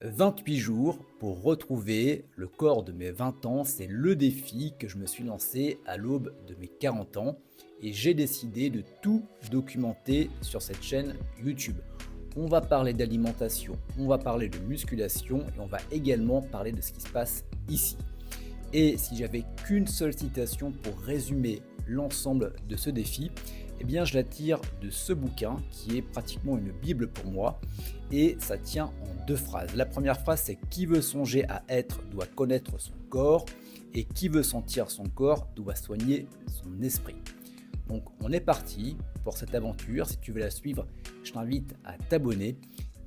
28 jours pour retrouver le corps de mes 20 ans, c'est le défi que je me suis lancé à l'aube de mes 40 ans et j'ai décidé de tout documenter sur cette chaîne YouTube. On va parler d'alimentation, on va parler de musculation et on va également parler de ce qui se passe ici. Et si j'avais qu'une seule citation pour résumer l'ensemble de ce défi, eh bien je la tire de ce bouquin qui est pratiquement une bible pour moi et ça tient en deux phrases. La première phrase c'est: qui veut songer à être doit connaître son corps et qui veut sentir son corps doit soigner son esprit. Donc on est parti pour cette aventure. Si tu veux la suivre, je t'invite à t'abonner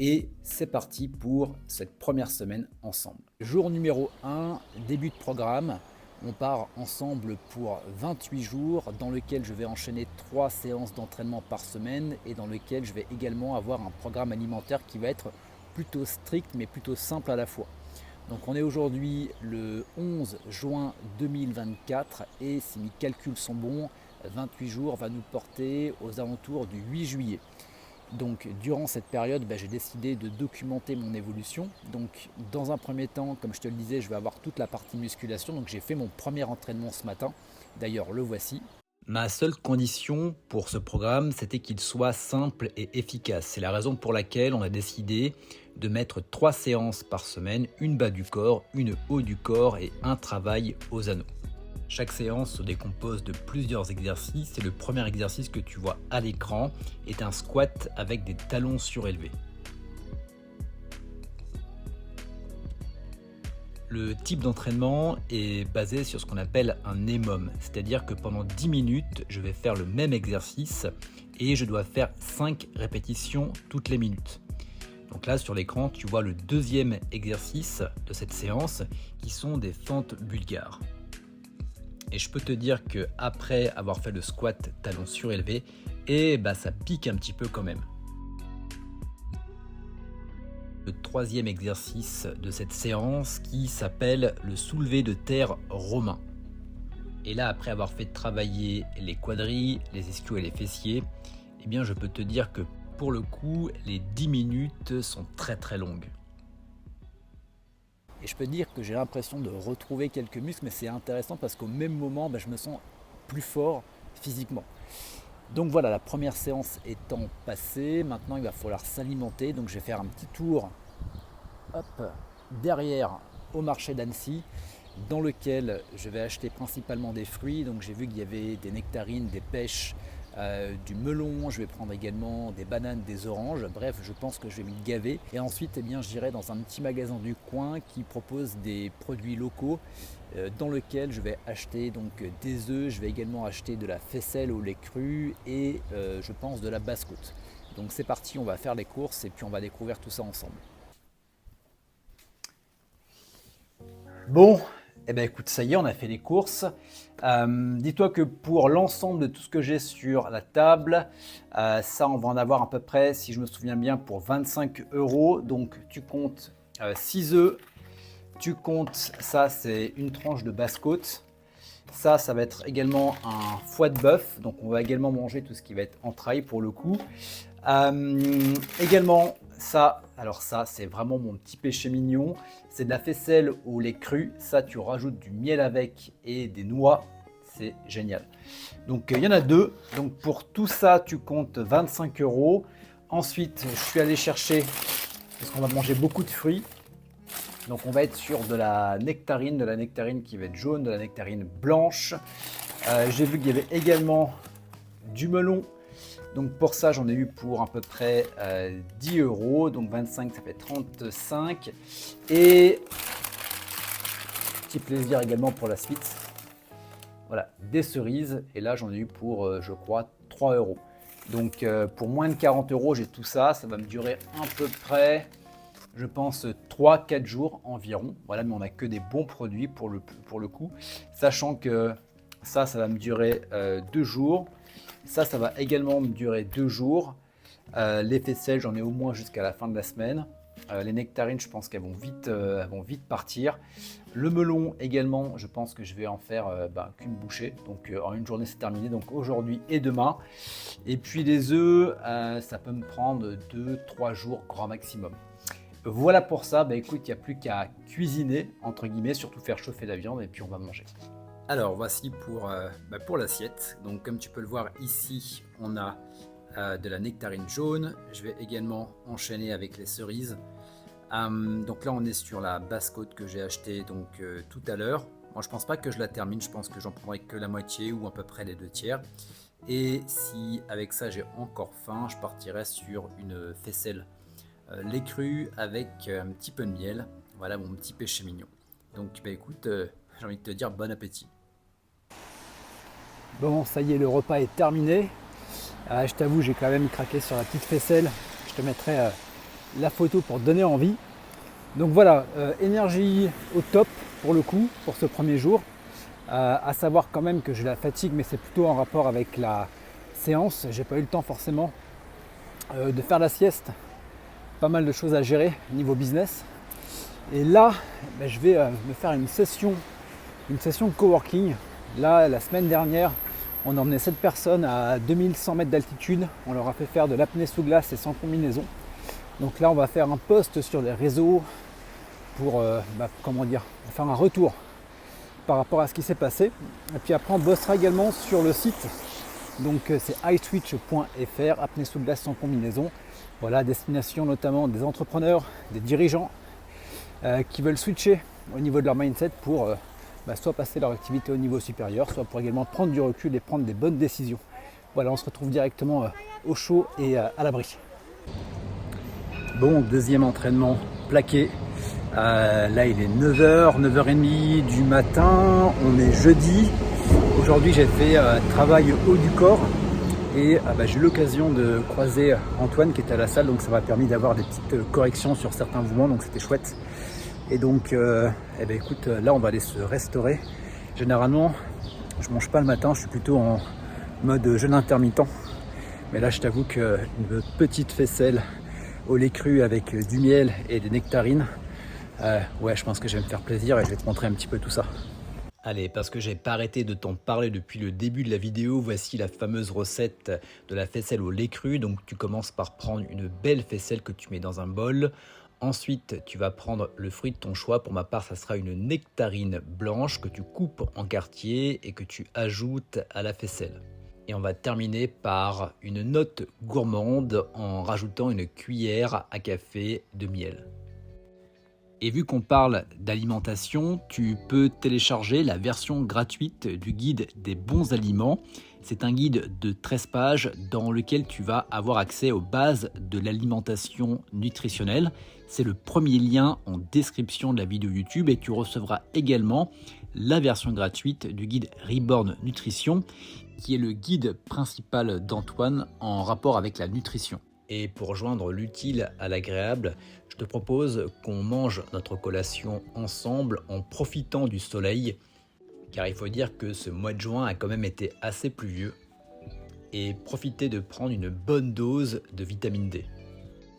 et c'est parti pour cette première semaine ensemble. Jour numéro 1, début de programme. On part ensemble pour 28 jours dans lequel je vais enchaîner 3 séances d'entraînement par semaine et dans lequel je vais également avoir un programme alimentaire qui va être plutôt strict mais plutôt simple à la fois. Donc on est aujourd'hui le 11 juin 2024 et si mes calculs sont bons, 28 jours va nous porter aux alentours du 8 juillet. Donc durant cette période, j'ai décidé de documenter mon évolution. Donc dans un premier temps, comme je te le disais, je vais avoir toute la partie musculation. Donc j'ai fait mon premier entraînement ce matin. D'ailleurs, le voici. Ma seule condition pour ce programme, c'était qu'il soit simple et efficace. C'est la raison pour laquelle on a décidé de mettre 3 séances par semaine, une bas du corps, une haut du corps et un travail aux anneaux. Chaque séance se décompose de plusieurs exercices et le premier exercice que tu vois à l'écran est un squat avec des talons surélevés. Le type d'entraînement est basé sur ce qu'on appelle un EMOM, c'est-à-dire que pendant 10 minutes, je vais faire le même exercice et je dois faire 5 répétitions toutes les minutes. Donc là sur l'écran, tu vois le deuxième exercice de cette séance qui sont des fentes bulgares. Et je peux te dire que après avoir fait le squat talons surélevés, ça pique un petit peu quand même. Le troisième exercice de cette séance qui s'appelle le soulevé de terre romain. Et là, après avoir fait travailler les quadris, les ischios et les fessiers, je peux te dire que pour le coup, les 10 minutes sont très très longues. Et je peux dire que j'ai l'impression de retrouver quelques muscles, mais c'est intéressant parce qu'au même moment, je me sens plus fort physiquement. Donc voilà, la première séance étant passée, maintenant il va falloir s'alimenter. Donc je vais faire un petit tour derrière au marché d'Annecy, dans lequel je vais acheter principalement des fruits. Donc j'ai vu qu'il y avait des nectarines, des pêches, du melon, je vais prendre également des bananes, des oranges, bref je pense que je vais m'y gaver et ensuite j'irai dans un petit magasin du coin qui propose des produits locaux dans lequel je vais acheter donc des œufs, je vais également acheter de la faisselle au lait cru et je pense de la basse-côte. Donc c'est parti, on va faire les courses et puis on va découvrir tout ça ensemble. Bon, écoute, ça y est, on a fait les courses. Dis-toi que pour l'ensemble de tout ce que j'ai sur la table, ça on va en avoir à peu près, si je me souviens bien, pour 25 €. Donc tu comptes 6 œufs, tu comptes, ça c'est une tranche de basse-côte. Ça va être également un foie de bœuf, donc on va également manger tout ce qui va être entrailles pour le coup. Également ça, alors ça c'est vraiment mon petit péché mignon, c'est de la faisselle au lait cru. Ça tu rajoutes du miel avec et des noix, c'est génial. Donc il y en a 2, donc pour tout ça tu comptes 25 €. Ensuite je suis allé chercher, parce qu'on va manger beaucoup de fruits, donc on va être sur de la nectarine qui va être jaune, de la nectarine blanche. J'ai vu qu'il y avait également du melon. Donc pour ça, j'en ai eu pour à peu près 10 €. Donc 25, ça fait 35. Et petit plaisir également pour la suite. Voilà, des cerises. Et là, j'en ai eu pour, je crois, 3 €. Donc pour moins de 40 €, j'ai tout ça. Ça va me durer à peu près, je pense, 3-4 jours environ. Voilà, mais on n'a que des bons produits pour le coup. Sachant que ça va me durer 2 jours. Ça va également me durer 2 jours. Les faisselles, j'en ai au moins jusqu'à la fin de la semaine. Les nectarines, je pense qu'elles vont vite partir. Le melon également, je pense que je vais en faire qu'une bouchée. Donc en une journée, c'est terminé. Donc aujourd'hui et demain. Et puis les œufs, ça peut me prendre 2-3 jours grand maximum. Voilà pour ça, bah écoute, il n'y a plus qu'à cuisiner, entre guillemets, surtout faire chauffer la viande et puis on va manger. Alors voici pour l'assiette. Donc comme tu peux le voir ici, on a de la nectarine jaune. Je vais également enchaîner avec les cerises. Donc là on est sur la basse côte que j'ai achetée tout à l'heure. Moi je pense pas que je la termine, je pense que j'en prendrai que la moitié ou à peu près les 2/3. Et si avec ça j'ai encore faim, je partirai sur une faisselle lait cru avec un petit peu de miel. Voilà mon petit péché mignon. Donc bah écoute, j'ai envie de te dire bon appétit. Bon, ça y est, le repas est terminé. Je t'avoue, j'ai quand même craqué sur la petite faisselle. Je te mettrai la photo pour te donner envie. Donc voilà, énergie au top pour le coup, pour ce premier jour. À savoir quand même que j'ai la fatigue, mais c'est plutôt en rapport avec la séance. J'ai pas eu le temps forcément de faire la sieste. Pas mal de choses à gérer niveau business. Et là, je vais me faire une session de coworking. Là, la semaine dernière, on a emmené 7 personnes à 2100 mètres d'altitude. On leur a fait faire de l'apnée sous glace et sans combinaison. Donc là, on va faire un post sur les réseaux pour faire un retour par rapport à ce qui s'est passé. Et puis après, on bossera également sur le site. Donc c'est iSwitch.fr, apnée sous glace sans combinaison. Voilà, destination notamment des entrepreneurs, des dirigeants qui veulent switcher au niveau de leur mindset pour soit passer leur activité au niveau supérieur, soit pour également prendre du recul et prendre des bonnes décisions. Voilà, on se retrouve directement au chaud et à l'abri. Bon, deuxième entraînement plaqué. Là, il est 9h, 9h30 du matin. On est jeudi. Aujourd'hui, j'ai fait travail haut du corps. Et j'ai eu l'occasion de croiser Antoine qui était à la salle. Donc, ça m'a permis d'avoir des petites corrections sur certains mouvements. Donc, c'était chouette. Et donc, écoute, là, on va aller se restaurer. Généralement, je mange pas le matin. Je suis plutôt en mode jeûne intermittent. Mais là, je t'avoue qu'une petite faisselle au lait cru avec du miel et des nectarines, je pense que je vais me faire plaisir et je vais te montrer un petit peu tout ça. Allez, parce que j'ai pas arrêté de t'en parler depuis le début de la vidéo, voici la fameuse recette de la faisselle au lait cru. Donc tu commences par prendre une belle faisselle que tu mets dans un bol. Ensuite, tu vas prendre le fruit de ton choix. Pour ma part, ça sera une nectarine blanche que tu coupes en quartiers et que tu ajoutes à la faisselle. Et on va terminer par une note gourmande en rajoutant une cuillère à café de miel. Et vu qu'on parle d'alimentation, tu peux télécharger la version gratuite du guide des bons aliments. C'est un guide de 13 pages dans lequel tu vas avoir accès aux bases de l'alimentation nutritionnelle. C'est le premier lien en description de la vidéo YouTube et tu recevras également la version gratuite du guide Reborn Nutrition, qui est le guide principal d'Antoine en rapport avec la nutrition. Et pour joindre l'utile à l'agréable, je te propose qu'on mange notre collation ensemble en profitant du soleil, car il faut dire que ce mois de juin a quand même été assez pluvieux, et profiter de prendre une bonne dose de vitamine D.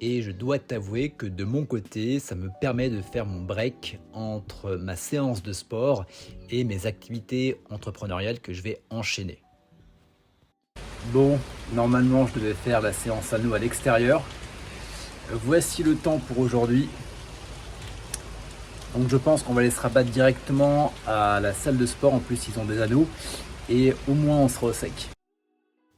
Et je dois t'avouer que de mon côté, ça me permet de faire mon break entre ma séance de sport et mes activités entrepreneuriales que je vais enchaîner. Bon, normalement je devais faire la séance anneau à l'extérieur. Voici le temps pour aujourd'hui. Donc je pense qu'on va aller se rabattre directement à la salle de sport. En plus ils ont des anneaux et au moins on sera au sec.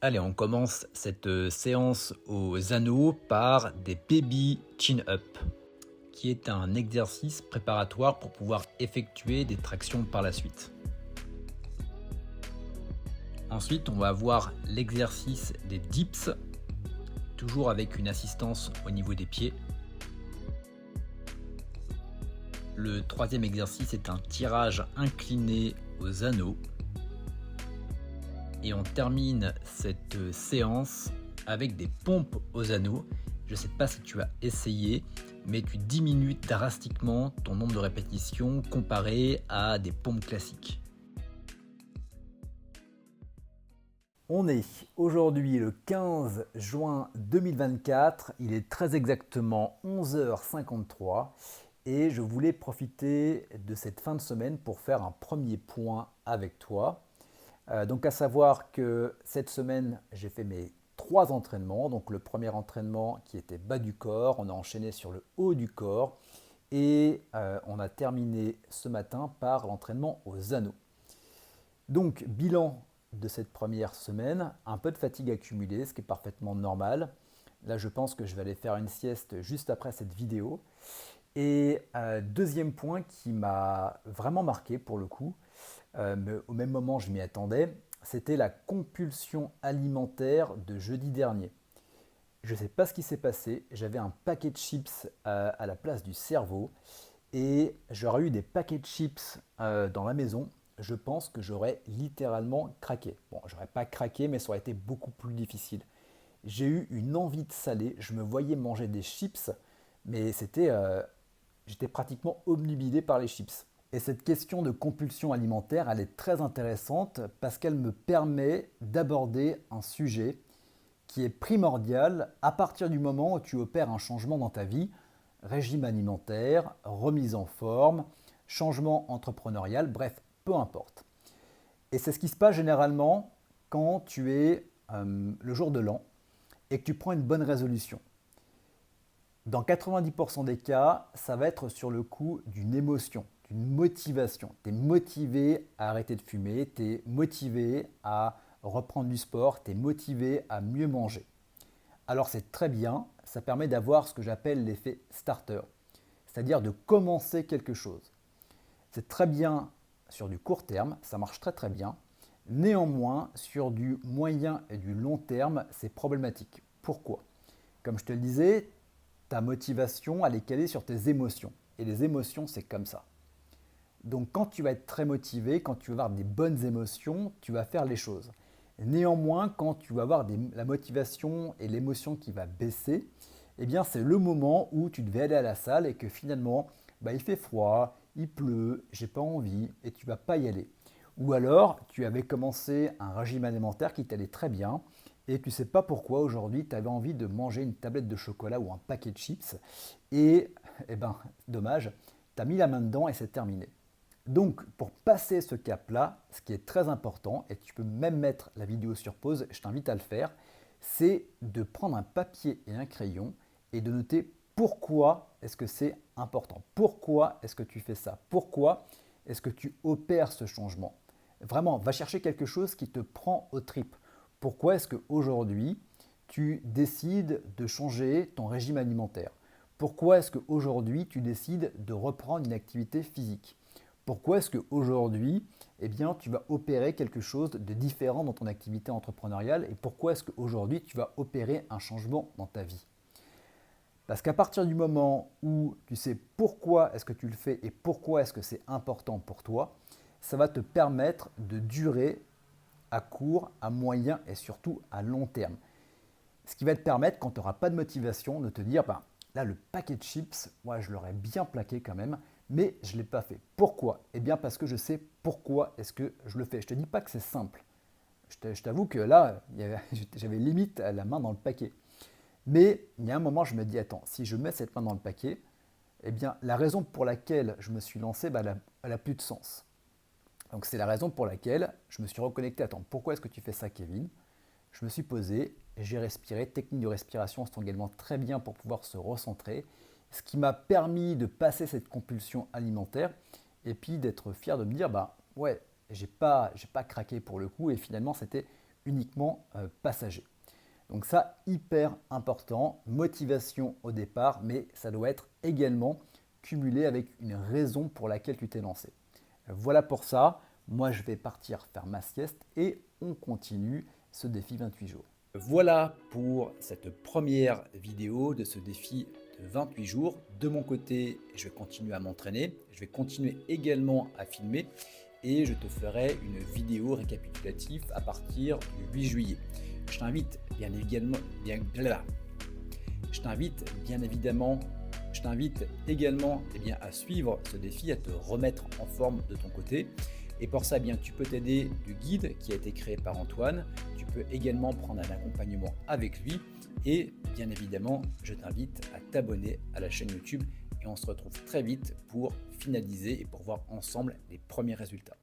Allez, on commence cette séance aux anneaux par des baby chin-up, qui est un exercice préparatoire pour pouvoir effectuer des tractions par la suite. Ensuite, on va avoir l'exercice des dips, toujours avec une assistance au niveau des pieds. Le troisième exercice est un tirage incliné aux anneaux. Et on termine cette séance avec des pompes aux anneaux. Je ne sais pas si tu as essayé, mais tu diminues drastiquement ton nombre de répétitions comparé à des pompes classiques. On est aujourd'hui le 15 juin 2024, il est très exactement 11h53 et je voulais profiter de cette fin de semaine pour faire un premier point avec toi. Donc à savoir que cette semaine, j'ai fait mes 3 entraînements. Donc le premier entraînement qui était bas du corps, on a enchaîné sur le haut du corps et on a terminé ce matin par l'entraînement aux anneaux. Donc bilan de cette première semaine, un peu de fatigue accumulée, ce qui est parfaitement normal. Là je pense que je vais aller faire une sieste juste après cette vidéo. Et deuxième point qui m'a vraiment marqué pour le coup, mais au même moment je m'y attendais, c'était la compulsion alimentaire de jeudi dernier. Je ne sais pas ce qui s'est passé, j'avais un paquet de chips à la place du cerveau et j'aurais eu des paquets de chips dans la maison, je pense que j'aurais littéralement craqué. Bon, j'aurais pas craqué, mais ça aurait été beaucoup plus difficile. J'ai eu une envie de saler, je me voyais manger des chips, mais j'étais pratiquement obnubilé par les chips. Et cette question de compulsion alimentaire, elle est très intéressante parce qu'elle me permet d'aborder un sujet qui est primordial à partir du moment où tu opères un changement dans ta vie, régime alimentaire, remise en forme, changement entrepreneurial, bref, peu importe. Et c'est ce qui se passe généralement quand tu es le jour de l'an et que tu prends une bonne résolution. Dans 90% des cas, ça va être sur le coup d'une émotion, d'une motivation. Tu es motivé à arrêter de fumer, tu es motivé à reprendre du sport, tu es motivé à mieux manger. Alors c'est très bien, ça permet d'avoir ce que j'appelle l'effet starter, c'est-à-dire de commencer quelque chose. C'est très bien sur du court terme, ça marche très très bien. Néanmoins, sur du moyen et du long terme, c'est problématique. Pourquoi? Comme je te le disais, ta motivation, elle est calée sur tes émotions. Et les émotions, c'est comme ça. Donc quand tu vas être très motivé, quand tu vas avoir des bonnes émotions, tu vas faire les choses. Néanmoins, quand tu vas avoir la motivation et l'émotion qui va baisser, eh bien c'est le moment où tu devais aller à la salle et que finalement, il fait froid, il pleut, j'ai pas envie et tu vas pas y aller. Ou alors, tu avais commencé un régime alimentaire qui t'allait très bien et tu ne sais pas pourquoi aujourd'hui tu avais envie de manger une tablette de chocolat ou un paquet de chips et, dommage, tu as mis la main dedans et c'est terminé. Donc, pour passer ce cap-là, ce qui est très important, et tu peux même mettre la vidéo sur pause, je t'invite à le faire, c'est de prendre un papier et un crayon et de noter pourquoi est-ce que c'est important. Pourquoi est-ce que tu fais ça? Pourquoi est-ce que tu opères ce changement? Vraiment, va chercher quelque chose qui te prend aux tripes. Pourquoi est-ce qu'aujourd'hui, tu décides de changer ton régime alimentaire? Pourquoi est-ce qu'aujourd'hui, tu décides de reprendre une activité physique? Pourquoi est-ce qu'aujourd'hui, tu vas opérer quelque chose de différent dans ton activité entrepreneuriale et pourquoi est-ce qu'aujourd'hui, tu vas opérer un changement dans ta vie? Parce qu'à partir du moment où tu sais pourquoi est-ce que tu le fais et pourquoi est-ce que c'est important pour toi, ça va te permettre de durer à court, à moyen et surtout à long terme. Ce qui va te permettre, quand tu n'auras pas de motivation, de te dire, là, le paquet de chips, moi, je l'aurais bien plaqué quand même, mais je ne l'ai pas fait. Pourquoi? Eh bien, parce que je sais pourquoi est-ce que je le fais. Je ne te dis pas que c'est simple. Je t'avoue que là, j'avais limite la main dans le paquet. Mais il y a un moment, je me dis, attends, si je mets cette main dans le paquet, eh bien, la raison pour laquelle je me suis lancé, elle n'a plus de sens. Donc c'est la raison pour laquelle je me suis reconnecté. Attends, pourquoi est-ce que tu fais ça, Kevin? Je me suis posé, j'ai respiré. Techniques de respiration sont également très bien pour pouvoir se recentrer. Ce qui m'a permis de passer cette compulsion alimentaire et puis d'être fier de me dire, ouais, j'ai pas craqué pour le coup et finalement c'était uniquement passager. Donc ça, hyper important, motivation au départ, mais ça doit être également cumulé avec une raison pour laquelle tu t'es lancé. Voilà pour ça, moi je vais partir faire ma sieste et on continue ce défi 28 jours. Voilà pour cette première vidéo de ce défi de 28 jours. De mon côté, je vais continuer à m'entraîner, je vais continuer également à filmer et je te ferai une vidéo récapitulative à partir du 8 juillet. Je t'invite bien également à suivre ce défi, à te remettre en forme de ton côté. Et pour ça, tu peux t'aider du guide qui a été créé par Antoine. Tu peux également prendre un accompagnement avec lui. Et bien évidemment, je t'invite à t'abonner à la chaîne YouTube. Et on se retrouve très vite pour finaliser et pour voir ensemble les premiers résultats.